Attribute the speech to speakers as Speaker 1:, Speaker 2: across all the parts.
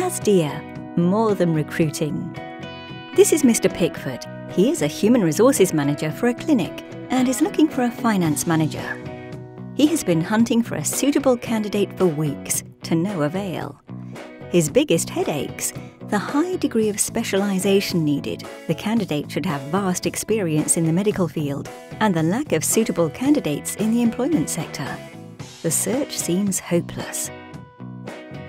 Speaker 1: ASDiA, more than recruiting. This is Mr. Pickford. He is a human resources manager for a clinic and is looking for a finance manager. He has been hunting for a suitable candidate for weeks, to no avail. His biggest headaches: the high degree of specialisation needed. The candidate should have vast experience in the medical field, and the lack of suitable candidates in the employment sector. The search seems hopeless.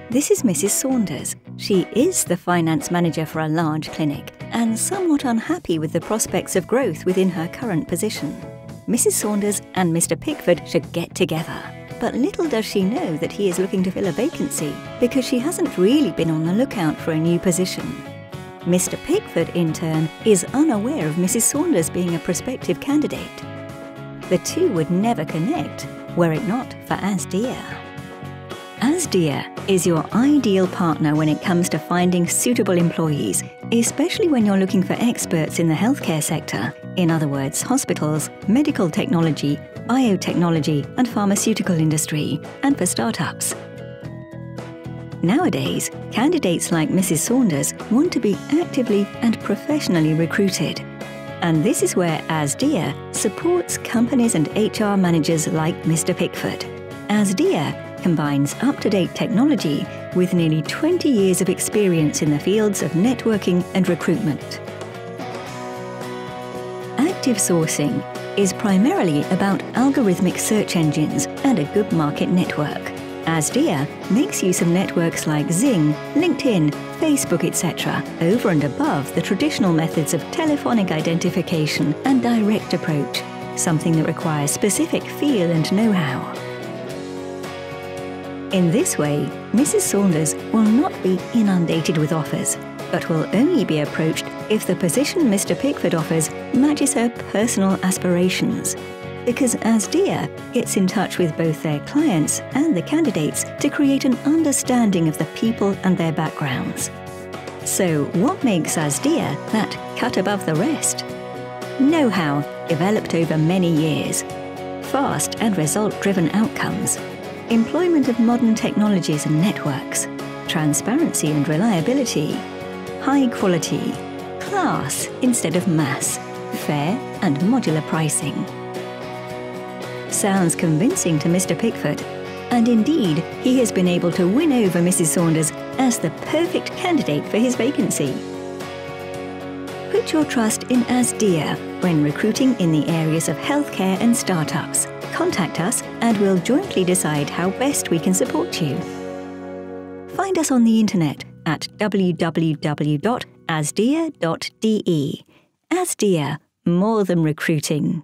Speaker 1: This is Mrs. Saunders. She is the finance manager for a large clinic and somewhat unhappy with the prospects of growth within her current position. Mrs. Saunders and Mr. Pickford should get together. But little does she know that he is looking to fill a vacancy because she hasn't really been on the lookout for a new position. Mr. Pickford, in turn, is unaware of Mrs. Saunders being a prospective candidate. The two would never connect were it not for ASDiA. ASDiA is your ideal partner when it comes to finding suitable employees, especially when you're looking for experts in the healthcare sector, in other words, hospitals, medical technology, biotechnology and pharmaceutical industry, and for startups. Nowadays, candidates like Mrs. Saunders want to be actively and professionally recruited. And this is where ASDiA supports companies and HR managers like Mr. Pickford. ASDiA combines up-to-date technology with nearly 20 years of experience in the fields of networking and recruitment. Active sourcing is primarily about algorithmic search engines and a good market network. ASDiA makes use of networks like Xing, LinkedIn, Facebook, etc., over and above the traditional methods of telephonic identification and direct approach, something that requires specific feel and know-how. In this way, Mrs. Saunders will not be inundated with offers, but will only be approached if the position Mr. Pickford offers matches her personal aspirations. Because ASDiA gets in touch with both their clients and the candidates to create an understanding of the people and their backgrounds. So what makes ASDiA that cut above the rest? Know-how developed over many years, fast and result-driven outcomes, employment of modern technologies and networks, transparency and reliability, high quality, class instead of mass, fair and modular pricing. Sounds convincing to Mr. Pickford, and indeed he has been able to win over Mrs. Saunders as the perfect candidate for his vacancy. Put your trust in ASDiA when recruiting in the areas of healthcare and startups. Contact us and we'll jointly decide how best we can support you. Find us on the internet at www.asdia.de. ASDiA, more than recruiting.